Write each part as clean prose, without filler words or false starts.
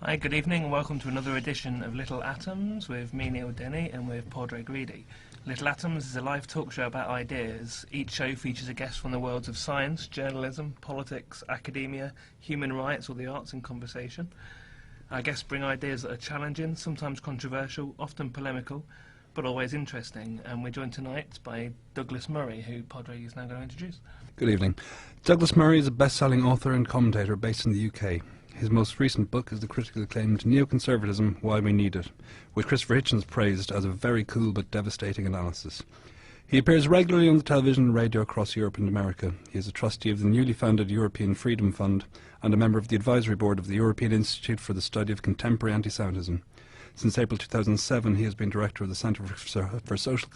Hi, good evening and welcome to another edition of Little Atoms with me, Neil Denny, and with Padraig Greedy. Little Atoms is a live talk show about ideas. Each show features a guest from the worlds of science, journalism, politics, academia, human rights or the arts in conversation. Our guests bring ideas that are challenging, sometimes controversial, often polemical, but always interesting. And we're joined tonight by Douglas Murray, who Padraig is now going to introduce. Good evening. Douglas Murray is a best-selling author and commentator based in the UK. His most recent book is the critically acclaimed Neoconservatism, Why We Need It, which Christopher Hitchens praised as a very cool but devastating analysis. He appears regularly on the television and radio across Europe and America. He is a trustee of the newly founded European Freedom Fund and a member of the advisory board of the European Institute for the Study of Contemporary Anti-Semitism. Since April 2007, he has been director of the Centre for Social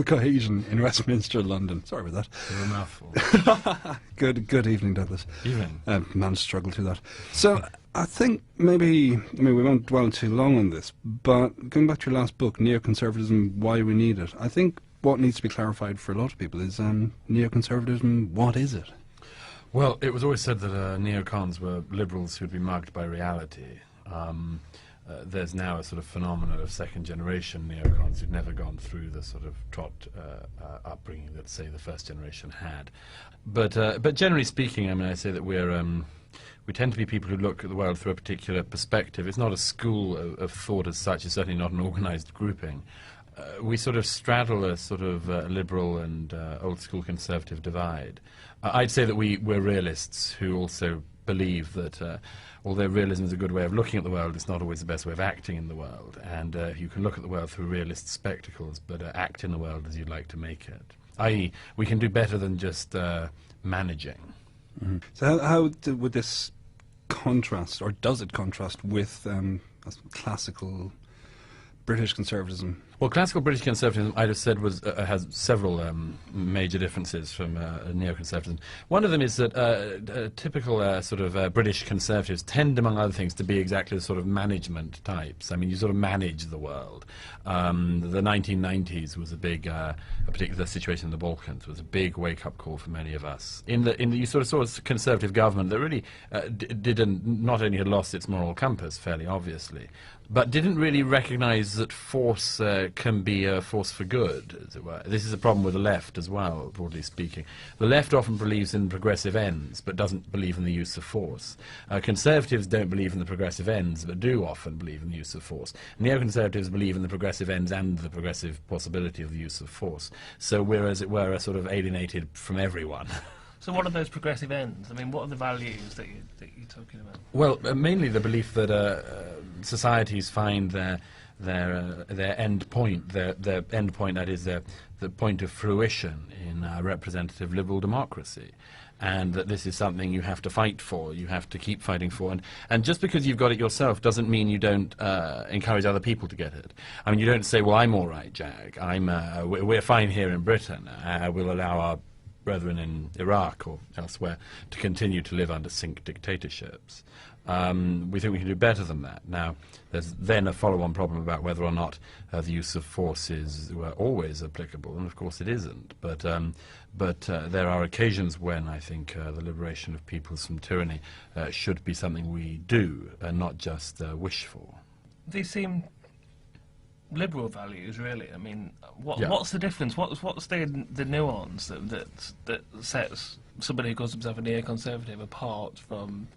Cohesion in Westminster, London. Sorry about that. You're a mouthful. Good evening, Douglas. Evening. Managed to struggle through that. So I think we won't dwell too long on this, but going back to your last book, Neoconservatism, Why We Need It, I think what needs to be clarified for a lot of people is neoconservatism, what is it? Well, it was always said that neocons were liberals who'd be mugged by reality. There's now a sort of phenomenon of second-generation neocons who've never gone through the sort of trot upbringing that, say, the first generation had. But generally speaking, I mean, I say that we tend to be people who look at the world through a particular perspective. It's not a school of thought as such. It's certainly not an organised grouping. We sort of straddle a sort of liberal and old-school conservative divide. I'd say that we're realists who also believe that although realism is a good way of looking at the world, it's not always the best way of acting in the world. And you can look at the world through realist spectacles, but act in the world as you'd like to make it. I.e., we can do better than just managing. Mm-hmm. So how would this contrast, or does it contrast with classical British conservatism? Well, classical British conservatism, I'd have said, has several major differences from neoconservatism. One of them is that typical sort of British conservatives tend, among other things, to be exactly the sort of management types. I mean, you sort of manage the world. The 1990s was a big, a particular situation in the Balkans was a big wake-up call for many of us. You sort of saw a conservative government that really not only had lost its moral compass, fairly obviously, but didn't really recognise that force can be a force for good, as it were. This is a problem with the left as well, broadly speaking. The left often believes in progressive ends, but doesn't believe in the use of force. Conservatives don't believe in the progressive ends, but do often believe in the use of force. Neoconservatives believe in the progressive ends and the progressive possibility of the use of force. So we're, as it were, sort of alienated from everyone. So what are those progressive ends? I mean, what are the values that you're talking about? Well, mainly the belief that societies find their end point, their end point, that is the point of fruition in representative liberal democracy, and that this is something you have to fight for, you have to keep fighting for, and just because you've got it yourself doesn't mean you don't encourage other people to get it. I mean, you don't say, well, I'm all right, Jack, we're fine here in Britain, we'll allow our brethren in Iraq or elsewhere to continue to live under sink dictatorships. We think we can do better than that. Now, there's then a follow-on problem about whether or not the use of force is always applicable, and of course it isn't. But there are occasions when I think the liberation of peoples from tyranny should be something we do, and not just wish for. These seem liberal values, really. I mean, what's the difference? What's the nuance that sets somebody who calls himself a neoconservative apart from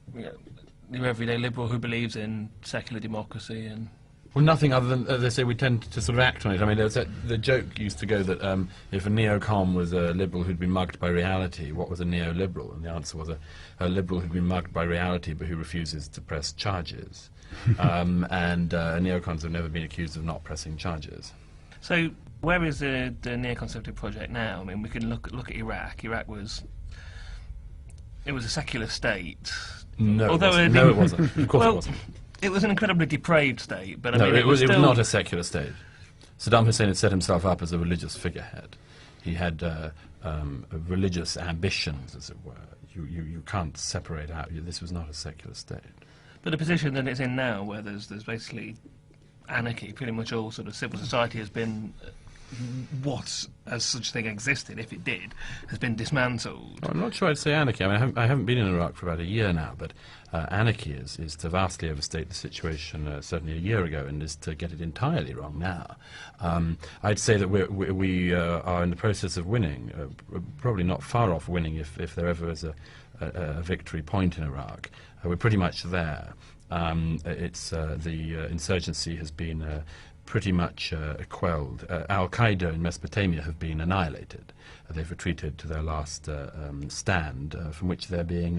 your everyday liberal who believes in secular democracy and? Well, nothing other than, they say, we tend to sort of act on it. I mean, the joke used to go that if a neocon was a liberal who'd been mugged by reality, what was a neoliberal? And the answer was a liberal who'd been mugged by reality but who refuses to press charges. And neocons have never been accused of not pressing charges. So where is the neoconservative project now? I mean, we can look at Iraq. Iraq was a secular state. No, it wasn't. Of course it wasn't. It was an incredibly depraved state, but no, I mean, it was not a secular state. Saddam Hussein had set himself up as a religious figurehead. He had religious ambitions, as it were. You can't separate out. This was not a secular state. But the position that it's in now, where there's basically anarchy, pretty much all sort of civil society has been what, as such thing existed, if it did, has been dismantled. I'm not sure I'd say anarchy. I mean, I haven't been in Iraq for about a year now, but anarchy is to vastly overstate the situation certainly a year ago, and is to get it entirely wrong now. I'd say that we are in the process of winning, probably not far off winning if there ever is a victory point in Iraq. We're pretty much there. The insurgency has been pretty much quelled. Al-Qaeda in Mesopotamia have been annihilated. They've retreated to their last stand, from which they're being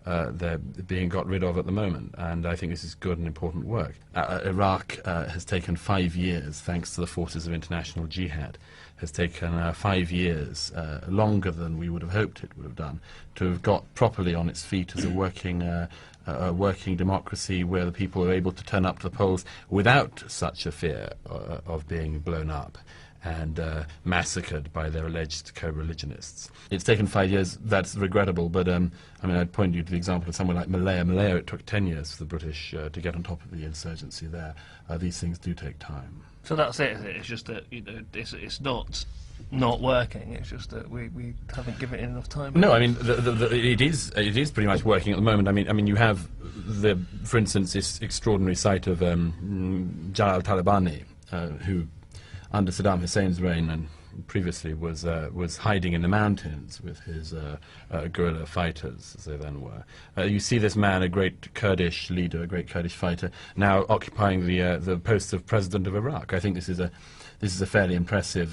got rid of at the moment. And I think this is good and important work. Iraq has taken 5 years, thanks to the forces of international jihad. Has taken 5 years, longer than we would have hoped it would have done, to have got properly on its feet as a working democracy where the people are able to turn up to the polls without such a fear of being blown up and massacred by their alleged co-religionists. It's taken 5 years. That's regrettable, but I mean, I'd point you to the example of somewhere like Malaya. Malaya, it took 10 years for the British to get on top of the insurgency there. These things do take time. So that's it, is it? It's just that it's not working. It's just that we haven't given it enough time. No, I mean it is pretty much working at the moment. I mean you have for instance, this extraordinary sight of Jalal Talabani, who under Saddam Hussein's reign and previously was hiding in the mountains with his guerrilla fighters, as they then were. You see this man, a great Kurdish leader, a great Kurdish fighter, now occupying the post of president of Iraq. I think this is a fairly impressive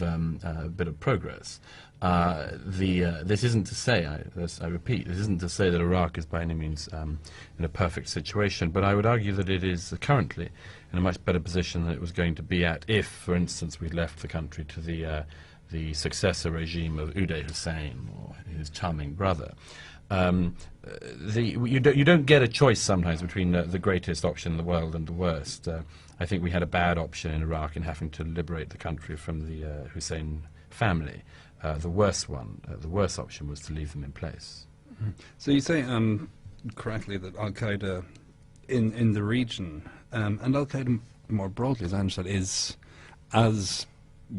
bit of progress. This isn't to say, I repeat, this isn't to say that Iraq is by any means in a perfect situation, but I would argue that it is currently in a much better position than it was going to be at if, for instance, we'd left the country to the successor regime of Uday Hussein or his charming brother. You don't get a choice sometimes between the greatest option in the world and the worst. I think we had a bad option in Iraq in having to liberate the country from the Hussein family. The worst option was to leave them in place. Mm-hmm. So you say correctly that Al-Qaeda in the region, and Al-Qaeda more broadly, as I understand, is, as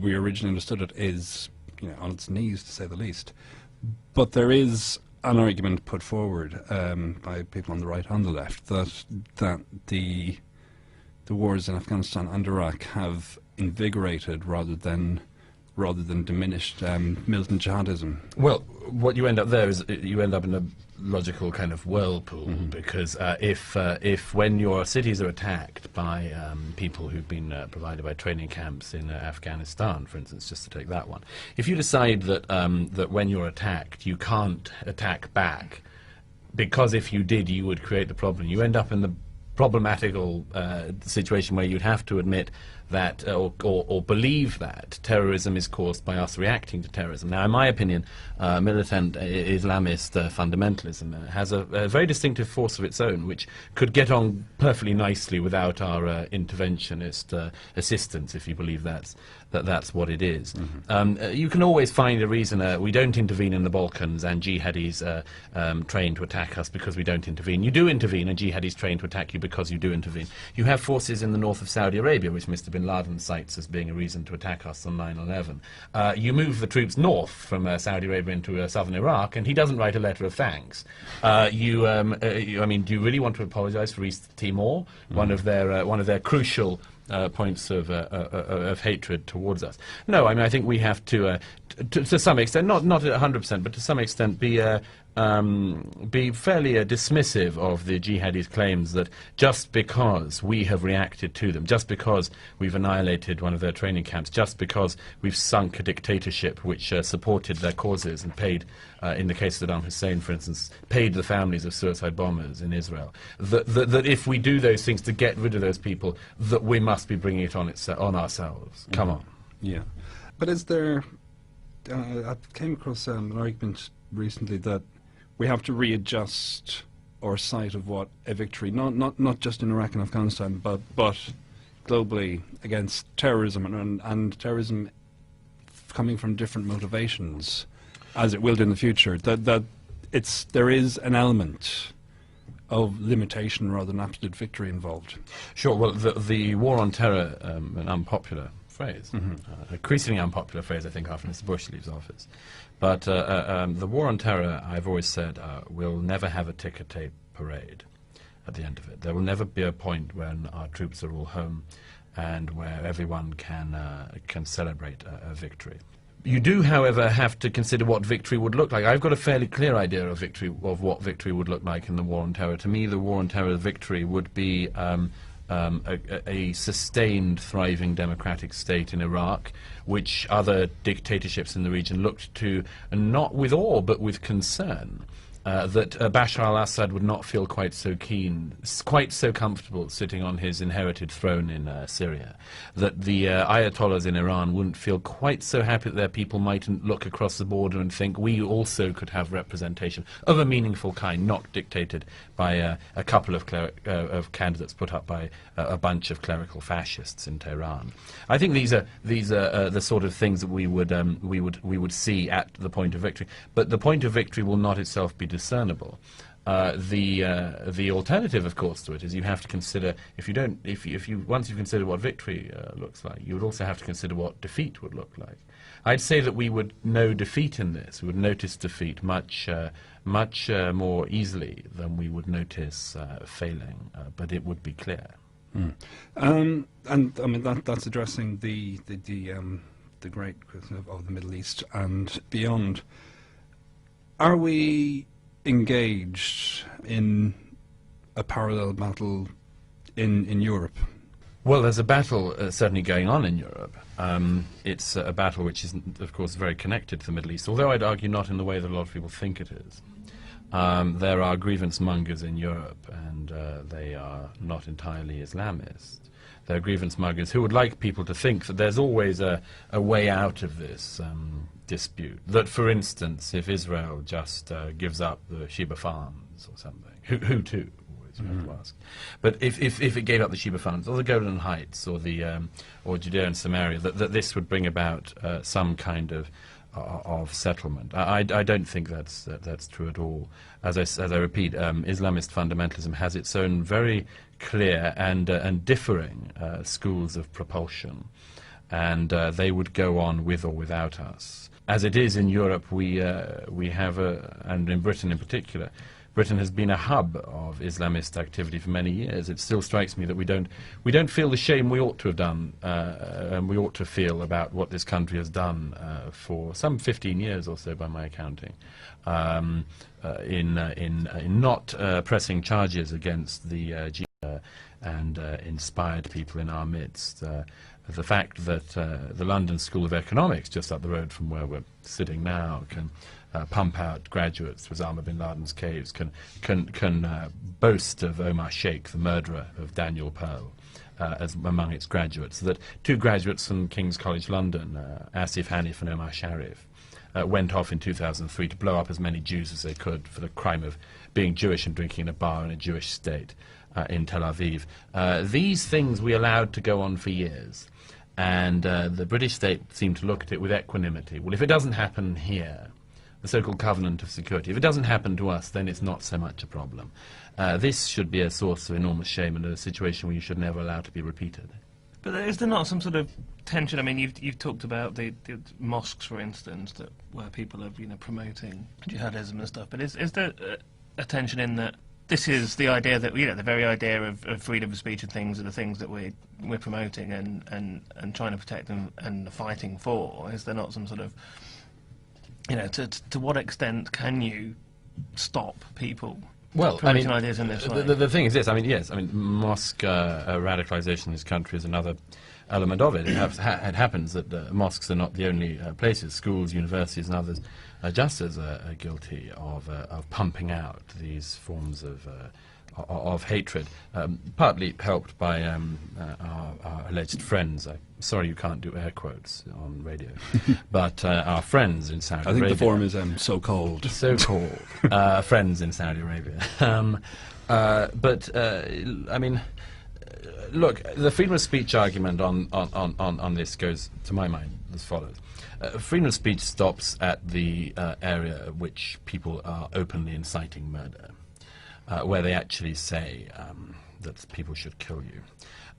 we originally understood it, is on its knees, to say the least. But there is an argument put forward by people on the right and the left that the wars in Afghanistan and Iraq have invigorated rather than diminished militant jihadism. Well, what you end up there is you end up in a logical kind of whirlpool, mm-hmm. because if when your cities are attacked by people who've been provided by training camps in Afghanistan, for instance, just to take that one, if you decide that when you're attacked you can't attack back, because if you did you would create the problem, you end up in the problematical situation where you'd have to admit that or believe that terrorism is caused by us reacting to terrorism. Now, in my opinion, militant Islamist fundamentalism has a very distinctive force of its own, which could get on perfectly nicely without our interventionist assistance, if you believe that's what it is. Mm-hmm. You can always find a reason. We don't intervene in the Balkans, and jihadis train to attack us because we don't intervene. You do intervene, and jihadis train to attack you because you do intervene. You have forces in the north of Saudi Arabia, which Mr. bin Laden cites as being a reason to attack us on 9/11. You move the troops north from Saudi Arabia into southern Iraq, and he doesn't write a letter of thanks. I mean, do you really want to apologise for East Timor, mm-hmm. one of their crucial points of hatred towards us? No, I mean, I think we have to some extent, not at 100%, but to some extent be fairly dismissive of the jihadis' claims that just because we have reacted to them, just because we've annihilated one of their training camps, just because we've sunk a dictatorship which supported their causes and paid, in the case of Saddam Hussein, for instance, paid the families of suicide bombers in Israel, that if we do those things to get rid of those people, that we must be bringing it on ourselves. Come on. Yeah. But is there... I came across an argument recently that we have to readjust our sight of what a victory, not just in Iraq and Afghanistan, but globally against terrorism and terrorism coming from different motivations, as it will do in the future. That there is an element of limitation rather than absolute victory involved. Sure. Well, the war on terror, an unpopular phrase. Increasingly unpopular phrase, I think, after Mr. Bush leaves office. But the war on terror, I've always said, will never have a ticker tape parade at the end of it. There will never be a point when our troops are all home and where everyone can celebrate a victory. You do, however, have to consider what victory would look like. I've got a fairly clear idea of what victory would look like in the war on terror. To me, the war on terror victory would be a sustained, thriving democratic state in Iraq, which other dictatorships in the region looked to, not with awe, but with concern. That Bashar al-Assad would not feel quite so keen, quite so comfortable sitting on his inherited throne in Syria. That the Ayatollahs in Iran wouldn't feel quite so happy that their people mightn't look across the border and think we also could have representation of a meaningful kind, not dictated by a couple of candidates put up by a bunch of clerical fascists in Tehran. I think these are the sort of things that we would see at the point of victory. But the point of victory will not itself be discernible. The alternative, of course, to it is you have to consider, once you've considered what victory looks like, you would also have to consider what defeat would look like. I'd say that we would know defeat in this. We would notice defeat much more easily than we would notice failing, but it would be clear. And I mean that's addressing the great question of the Middle East and beyond. Are we engaged in a parallel battle in Europe? Well, there's a battle certainly going on in Europe. It's a battle which is, of course, very connected to the Middle East, although I'd argue not in the way that a lot of people think it is. There are grievance mongers in Europe, and they are not entirely Islamist. There are grievance mongers who would like people to think that there's always a way out of this dispute. That, for instance, if Israel just gives up the Sheba farms or something, who to? Always you have to ask. But if it gave up the Sheba farms or the Golan Heights or the or Judea and Samaria, that this would bring about some kind of settlement. I don't think that's true at all. As I repeat, Islamist fundamentalism has its own very clear and differing schools of propulsion, and they would go on with or without us. As it is in Europe, we have and in Britain in particular, Britain has been a hub of Islamist activity for many years. It still strikes me that we don't feel the shame we ought to have done, and we ought to feel about what this country has done for some 15 years or so, by my accounting, in not pressing charges against the and inspired people in our midst. The fact that the London School of Economics, just up the road from where we're sitting now, can pump out graduates to Osama bin Laden's caves, can boast of Omar Sheikh, the murderer of Daniel Pearl, as among its graduates. So that two graduates from King's College London, Asif Hanif and Omar Sharif, went off in 2003 to blow up as many Jews as they could for the crime of being Jewish and drinking in a bar in a Jewish state in Tel Aviv. These things we allowed to go on for years. And the British state seemed to look at it with equanimity. Well, if it doesn't happen here, the so-called covenant of security, if it doesn't happen to us, then it's not so much a problem. This should be a source of enormous shame and a situation we should never allow to be repeated. But is there not some sort of tension? I mean, you've talked about the mosques, for instance, where people are promoting jihadism and stuff. But is there a tension in that? This is the idea that the very idea of freedom of speech and things are the things that we're promoting and trying to protect and fighting for. Is there not some sort of to what extent can you stop people promoting ideas in this way? The thing is this. Yes. Mosque radicalization in this country is another element of it. It happens that mosques are not the only places. Schools, universities, and others just as guilty of pumping out these forms of hatred, partly helped by our alleged friends. I'm sorry you can't do air quotes on radio, but our friends in Saudi Arabia. I think the form is so-called. So-called friends in Saudi Arabia. Look, the freedom of speech argument on this goes, to my mind, as follows. Freedom of speech stops at the area at which people are openly inciting murder, where they actually say that people should kill you.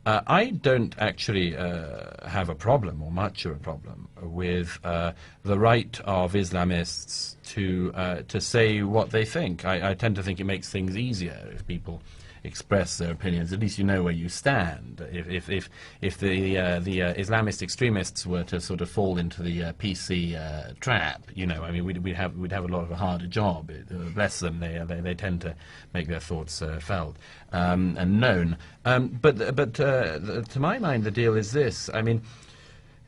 I don't actually have a problem, or much of a problem, with the right of Islamists to say what they think. I tend to think it makes things easier if people express their opinions. At least you know where you stand. If the Islamist extremists were to sort of fall into the PC trap, you know, I mean, we'd have a lot of a harder job. Bless them, they tend to make their thoughts felt and known. But to my mind, the deal is this. I mean,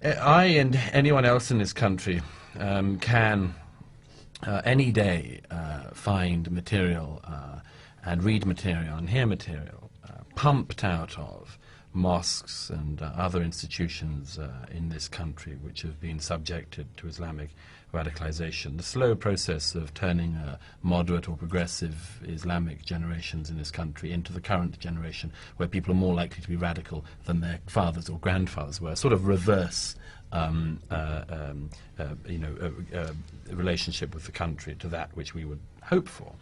I and anyone else in this country can any day find material and read material and hear material pumped out of mosques and other institutions in this country which have been subjected to Islamic radicalization. The slow process of turning moderate or progressive Islamic generations in this country into the current generation, where people are more likely to be radical than their fathers or grandfathers were, sort of reverse relationship with the country to that which we would hope for.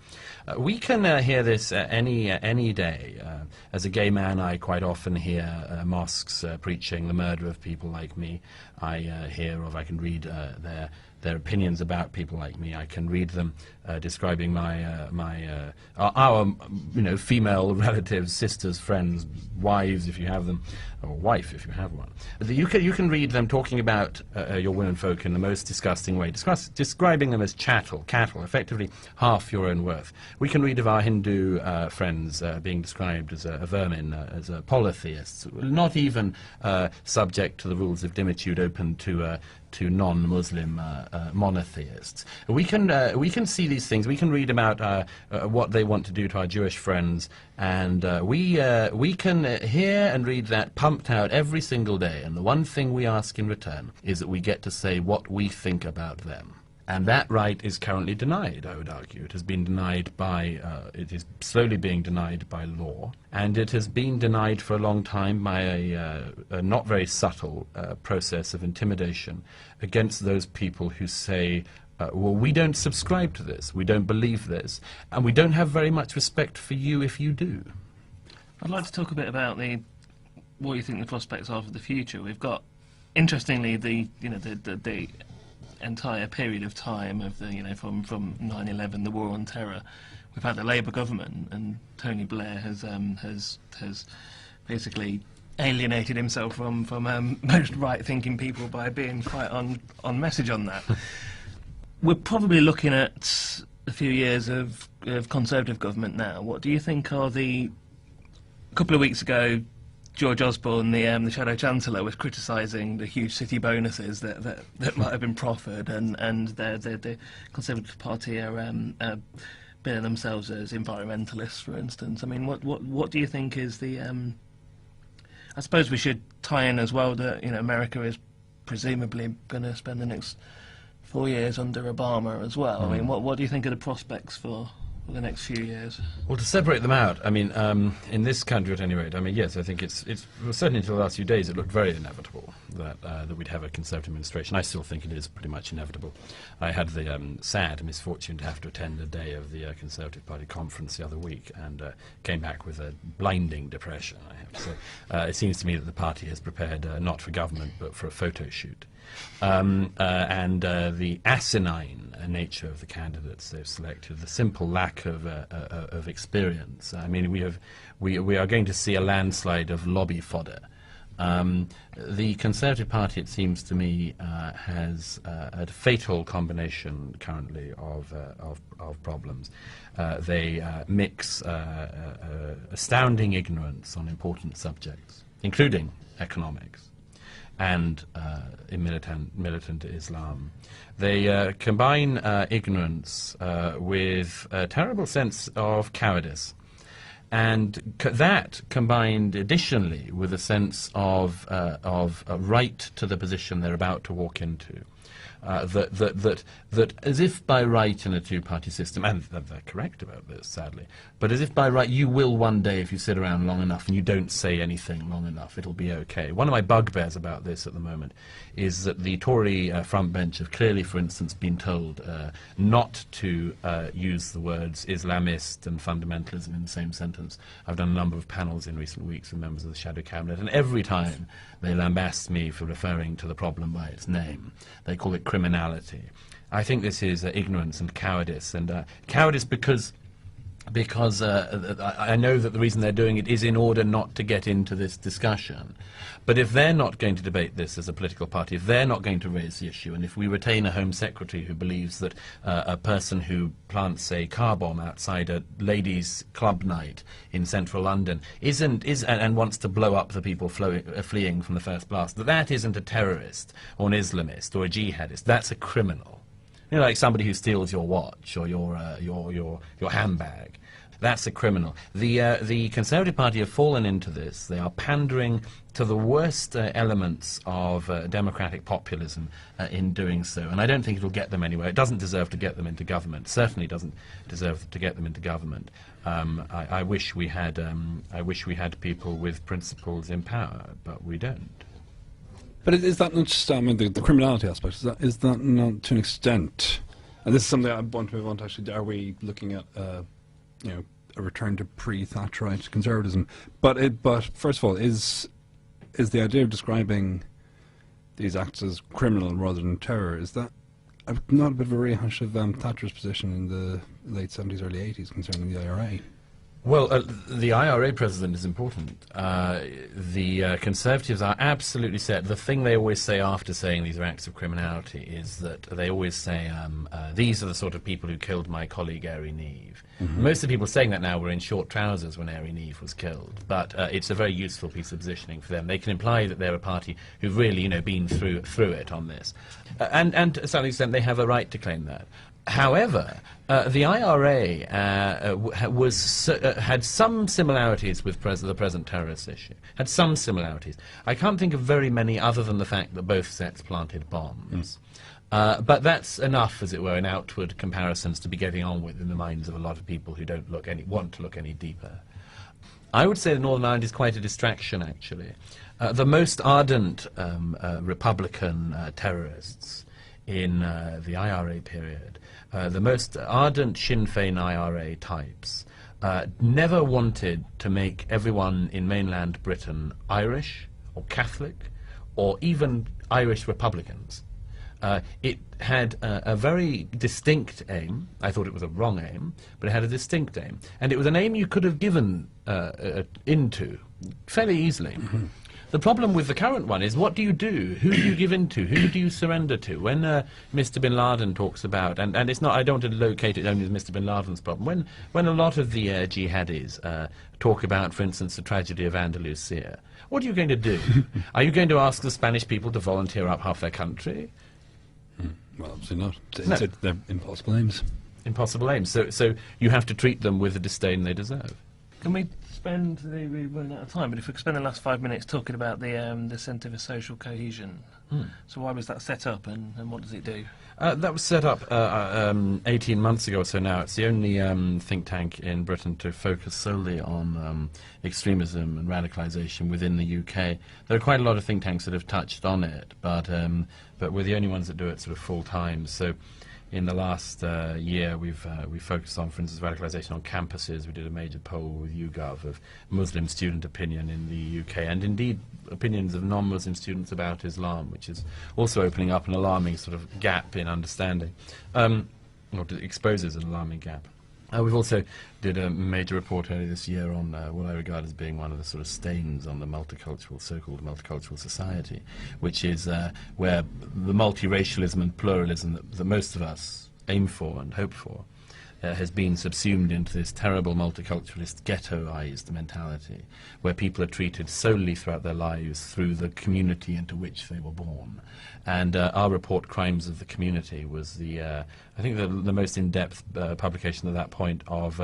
We can hear this any day. As a gay man, I quite often hear mosques preaching the murder of people like me. I can read their opinions about people like me. I can read them describing our female relatives, sisters, friends, wives if you have them, or wife if you have one. You can read them talking about your womenfolk in the most disgusting way, describing them as cattle, effectively half your own worth. We can read of our Hindu friends being described as a vermin, as polytheists, not even subject to the rules of dimitude open to non-Muslim monotheists. We can see these things. We can read about what they want to do to our Jewish friends, and we can hear and read that pumped out every single day. And the one thing we ask in return is that we get to say what we think about them. And that right is currently denied, I would argue. It has been denied by, it is slowly being denied by law, and it has been denied for a long time by a not very subtle process of intimidation against those people who say, well, we don't subscribe to this, we don't believe this, and we don't have very much respect for you if you do. I'd like to talk a bit about what you think the prospects are for the future. We've got, interestingly, the entire period of time of from 9/11, the war on terror. We've had the Labour government, and Tony Blair has basically alienated himself from most right-thinking people by being quite on message on that. We're probably looking at a few years of Conservative government now. What do you think are a couple of weeks ago, George Osborne, the Shadow Chancellor, was criticising the huge city bonuses that might have been proffered, and the Conservative Party are billing themselves as environmentalists, for instance. I mean, what do you think is the? I suppose we should tie in as well that America is presumably going to spend the next 4 years under Obama as well. I mean, what do you think are the prospects for the next few years? Well, to separate them out, I mean, in this country at any rate, I mean, yes, I think well, certainly until the last few days it looked very inevitable that we'd have a Conservative administration. I still think it is pretty much inevitable. I had the sad misfortune to have to attend a day of the Conservative Party conference the other week, and came back with a blinding depression, I have to say. It seems to me that the party has prepared not for government but for a photo shoot. And the asinine nature of the candidates they've selected, the simple lack of experience. I mean, we are going to see a landslide of lobby fodder. The Conservative Party, it seems to me, has a fatal combination currently of problems. They mix astounding ignorance on important subjects, including economics, and militant Islam. They combine ignorance with a terrible sense of cowardice, and that combined additionally with a sense of a right to the position they're about to walk into. that as if by right in a two-party system, and they're correct about this, sadly, but as if by right you will one day, if you sit around long enough and you don't say anything long enough, it'll be okay. One of my bugbears about this at the moment is that the Tory front bench have clearly, for instance, been told not to use the words Islamist and fundamentalism in the same sentence. I've done a number of panels in recent weeks with members of the Shadow Cabinet, and every time they lambast me for referring to the problem by its name. They call it criminality. I think this is ignorance and cowardice, and cowardice because I know that the reason they're doing it is in order not to get into this discussion. But if they're not going to debate this as a political party, if they're not going to raise the issue, and if we retain a Home Secretary who believes that a person who plants a car bomb outside a ladies' club night in central London and wants to blow up the people fleeing from the first blast, that isn't a terrorist or an Islamist or a jihadist, that's a criminal. You know, like somebody who steals your watch or your handbag. That's a criminal. The Conservative Party have fallen into this. They are pandering to the worst elements of democratic populism in doing so, and I don't think it'll get them anywhere. It doesn't deserve to get them into government. Certainly doesn't deserve to get them into government. I wish we had people with principles in power, but we don't. But is that not just the criminality aspect? Is that not to an extent? And this is something I want to move on to. Actually, are we looking at a return to pre-Thatcherite conservatism? But first of all, is the idea of describing these acts as criminal rather than terror, is that not a bit of a rehash of Thatcher's position in the late 70s, early 80s concerning the IRA? Well, the IRA precedent is important. The Conservatives are absolutely set. The thing they always say after saying these are acts of criminality is that they always say, these are the sort of people who killed my colleague Ari Neve. Mm-hmm. Most of the people saying that now were in short trousers when Ari Neve was killed, but it's a very useful piece of positioning for them. They can imply that they're a party who've really, been through it on this. And to a certain extent, they have a right to claim that. However, the IRA had some similarities with the present terrorist issue. Had some similarities. I can't think of very many other than the fact that both sets planted bombs. But that's enough, as it were, in outward comparisons to be getting on with in the minds of a lot of people who don't want to look any deeper. I would say that Northern Ireland is quite a distraction, actually. The most ardent Republican terrorists in the IRA period, the most ardent Sinn Féin IRA types, never wanted to make everyone in mainland Britain Irish or Catholic or even Irish Republicans. It had a very distinct aim. I thought it was a wrong aim, but it had a distinct aim. And it was an aim you could have given into fairly easily. Mm-hmm. The problem with the current one is, what do you do? Who do you give in to? Who do you surrender to? When Mr. Bin Laden talks about, and it's not, I don't want to locate it only as Mr. Bin Laden's problem, when a lot of the jihadis talk about, for instance, the tragedy of Andalusia, what are you going to do? Are you going to ask the Spanish people to volunteer up half their country? Well, obviously not. No. They're impossible aims. Impossible aims. So you have to treat them with the disdain they deserve. Can we spend, we're running out of time, but if we could spend the last 5 minutes talking about the Centre for Social Cohesion. So why was that set up, and what does it do? That was set up 18 months ago or so now. It's the only think tank in Britain to focus solely on extremism and radicalisation within the UK. There are quite a lot of think tanks that have touched on it, but we're the only ones that do it sort of full time. So in the last year, we've focused on, for instance, radicalisation on campuses. We did a major poll with YouGov of Muslim student opinion in the UK, and indeed opinions of non-Muslim students about Islam, which is also opening up an alarming sort of gap in understanding, or exposes an alarming gap. We've also did a major report earlier this year on what I regard as being one of the sort of stains on the multicultural, so-called multicultural society, which is where the multiracialism and pluralism that most of us aim for and hope for has been subsumed into this terrible multiculturalist ghettoized mentality, where people are treated solely throughout their lives through the community into which they were born. And our report, Crimes of the Community, was I think the most in-depth publication at that point of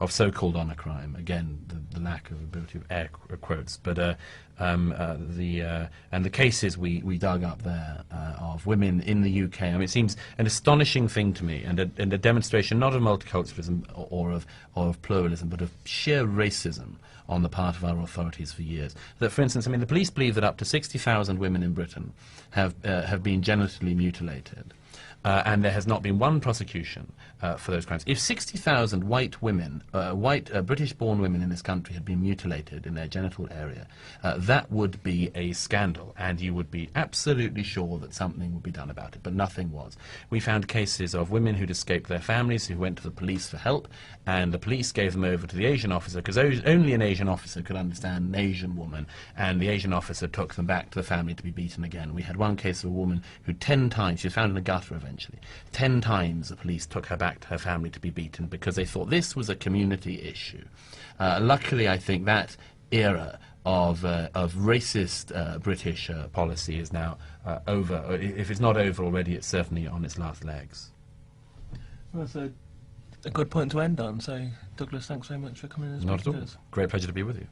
so-called honour crime. Again, the lack of ability of air quotes, but and the cases we dug up there of women in the UK. I mean, it seems an astonishing thing to me, and a demonstration not of multiculturalism or of pluralism, but of sheer racism on the part of our authorities for years. That, for instance, I mean, the police believe that up to 60,000 women in Britain have been genitally mutilated. And there has not been one prosecution for those crimes. If 60,000 white women, British-born women in this country had been mutilated in their genital area, that would be a scandal, and you would be absolutely sure that something would be done about it, but nothing was. We found cases of women who'd escaped their families, who went to the police for help, and the police gave them over to the Asian officer, because only an Asian officer could understand an Asian woman, and the Asian officer took them back to the family to be beaten again. We had one case of a woman who 10 times, she was found in a gutter eventually, 10 times the police took her back to her family to be beaten because they thought this was a community issue. Luckily, I think that era of racist British policy is now over. If it's not over already, it's certainly on its last legs. Well, that's a good point to end on. So, Douglas, thanks very much for coming in and Not at speaking all. to us. Great pleasure to be with you.